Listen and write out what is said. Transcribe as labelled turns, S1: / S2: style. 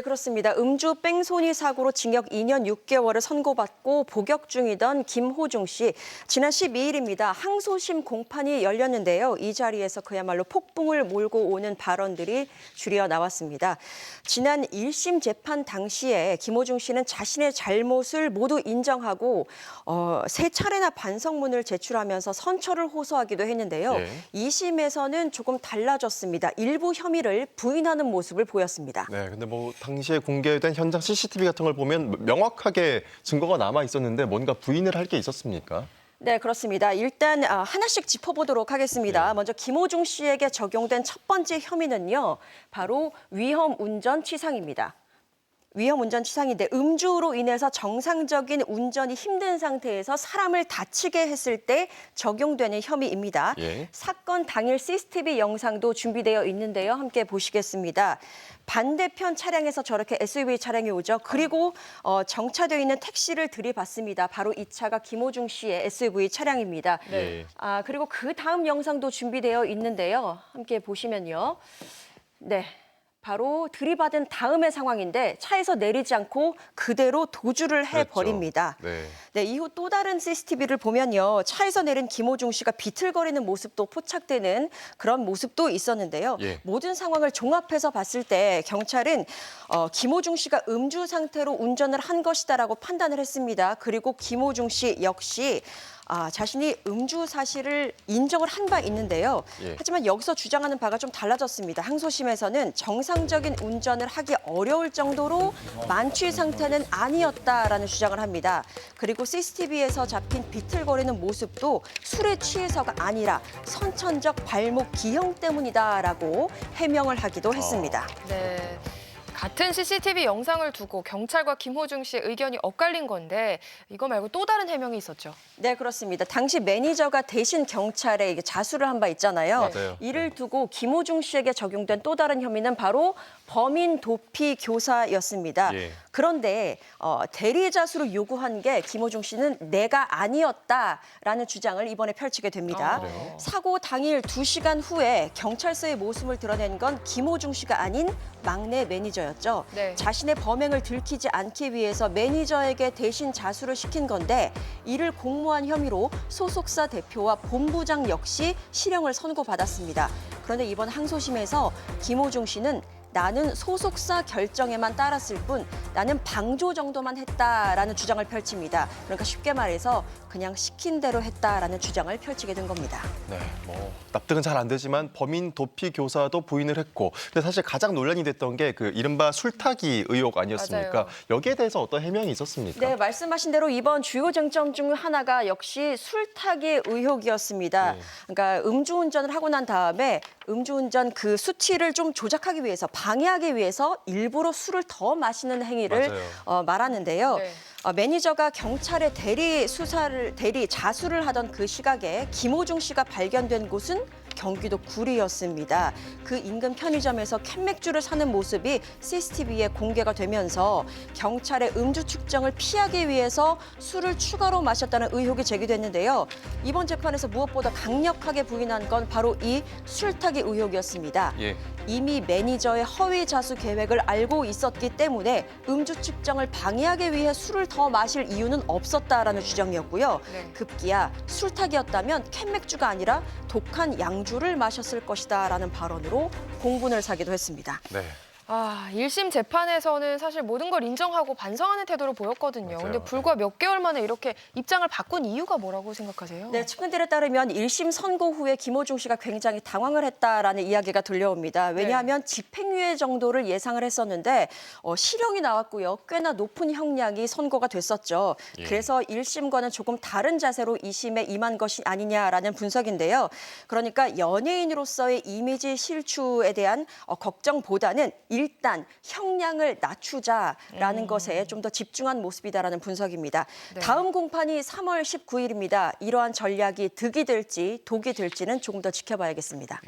S1: 그렇습니다. 음주 뺑소니 사고로 징역 2년 6개월을 선고받고 복역 중이던 김호중 씨. 지난 12일입니다. 항소심 공판이 열렸는데요. 이 자리에서 그야말로 폭풍을 몰고 오는 발언들이 줄여 나왔습니다. 지난 1심 재판 당시에 김호중 씨는 자신의 잘못을 모두 인정하고 3차례나 반성문을 제출하면서 선처를 호소하기도 했는데요. 2심에서는 조금 달라졌습니다. 일부 혐의를 부인하는 모습을 보였습니다.
S2: 네, 근데 당시에 공개된 현장 CCTV 같은 걸 보면 명확하게 증거가 남아 있었는데 뭔가 부인을 할 게 있었습니까?
S1: 네, 그렇습니다. 일단 하나씩 짚어보도록 하겠습니다.
S2: 네.
S1: 먼저 김호중 씨에게 적용된 첫 번째 혐의는요. 바로 위험운전 치상입니다. 위험운전 치상인데 음주로 인해서 정상적인 운전이 힘든 상태에서 사람을 다치게 했을 때 적용되는 혐의입니다. 사건 당일 CCTV 영상도 준비되어 있는데요. 함께 보시겠습니다. 반대편 차량에서 저렇게 SUV 차량이 오죠. 그리고 정차되어 있는 택시를 들이받습니다. 바로 이 차가 김호중 씨의 SUV 차량입니다.
S2: 네.
S1: 그리고 그 다음 영상도 준비되어 있는데요. 함께 보시면요. 네. 바로 들이받은 다음의 상황인데 차에서 내리지 않고 그대로 도주를 해버립니다.
S2: 그렇죠.
S1: 네, 이후 또 다른 CCTV를 보면요. 차에서 내린 김호중 씨가 비틀거리는 모습도 포착되는 그런 모습도 있었는데요. 모든 상황을 종합해서 봤을 때 경찰은 김호중 씨가 음주 상태로 운전을 한 것이다라고 판단을 했습니다. 그리고 김호중 씨 역시 자신이 음주 사실을 인정을 한 바 있는데요. 하지만 여기서 주장하는 바가 좀 달라졌습니다. 항소심에서는 정상적인 운전을 하기 어려울 정도로 만취 상태는 아니었다라는 주장을 합니다. 그리고 CCTV에서 잡힌 비틀거리는 모습도 술에 취해서가 아니라 선천적 발목 기형 때문이다라고 해명을 하기도 했습니다.
S3: 네. 같은 CCTV 영상을 두고 경찰과 김호중 씨의 의견이 엇갈린 건데 이거 말고 또 다른 해명이 있었죠.
S1: 네, 그렇습니다. 당시 매니저가 대신 경찰에 자수를 한 바 있잖아요.
S2: 맞아요.
S1: 이를 두고 김호중 씨에게 적용된 또 다른 혐의는 바로 범인 도피 교사였습니다. 그런데 대리 자수를 요구한 게 김호중 씨는 내가 아니었다라는 주장을 이번에 펼치게 됩니다. 사고 당일 2시간 후에 경찰서의 모습을 드러낸 건 김호중 씨가 아닌 막내 매니저였죠. 자신의 범행을 들키지 않기 위해서 매니저에게 대신 자수를 시킨 건데 이를 공모한 혐의로 소속사 대표와 본부장 역시 실형을 선고받았습니다. 그런데 이번 항소심에서 김호중 씨는 나는 소속사 결정에만 따랐을 뿐 나는 방조 정도만 했다라는 주장을 펼칩니다. 그러니까 쉽게 말해서 그냥 시킨 대로 했다라는 주장을 펼치게 된 겁니다.
S2: 네, 납득은 잘 안 되지만 범인 도피 교사도 부인을 했고, 근데 사실 가장 논란이 됐던 게 그 이른바 술타기 의혹 아니었습니까?
S3: 맞아요.
S2: 여기에 대해서 어떤 해명이 있었습니까?
S1: 네, 말씀하신 대로 이번 주요 쟁점 중 하나가 역시 술타기 의혹이었습니다. 그러니까 음주운전을 하고 난 다음에 음주운전 그 수치를 좀 조작하기 위해서 방해하기 위해서 일부러 술을 더 마시는 행위를 말하는데요. 매니저가 경찰에 대리 자수를 하던 그 시각에 김호중 씨가 발견된 곳은 경기도 구리였습니다. 그 인근 편의점에서 캔맥주를 사는 모습이 CCTV에 공개가 되면서 경찰의 음주 측정을 피하기 위해서 술을 추가로 마셨다는 의혹이 제기됐는데요. 이번 재판에서 무엇보다 강력하게 부인한 건 바로 이 술타기 의혹이었습니다. 이미 매니저의 허위 자수 계획을 알고 있었기 때문에 음주 측정을 방해하기 위해 술을 더 마실 이유는 없었다라는 주장이었고요. 급기야 술타기였다면 캔맥주가 아니라 독한 양주를 마셨을 것이다라는 발언으로 공분을 사기도 했습니다.
S3: 1심 재판에서는 사실 모든 걸 인정하고 반성하는 태도를 보였거든요. 근데 불과 몇 개월 만에 이렇게 입장을 바꾼 이유가 뭐라고 생각하세요?
S1: 네, 측근들에 따르면 1심 선고 후에 김호중 씨가 굉장히 당황을 했다라는 이야기가 들려옵니다. 왜냐하면 집행유예 정도를 예상을 했었는데 실형이 나왔고요. 꽤나 높은 형량이 선고가 됐었죠. 그래서 1심과는 조금 다른 자세로 2심에 임한 것이 아니냐라는 분석인데요. 그러니까 연예인으로서의 이미지 실추에 대한 걱정보다는 일단 형량을 낮추자라는 것에 좀 더 집중한 모습이다라는 분석입니다. 다음 공판이 3월 19일입니다. 이러한 전략이 득이 될지 독이 될지는 조금 더 지켜봐야겠습니다.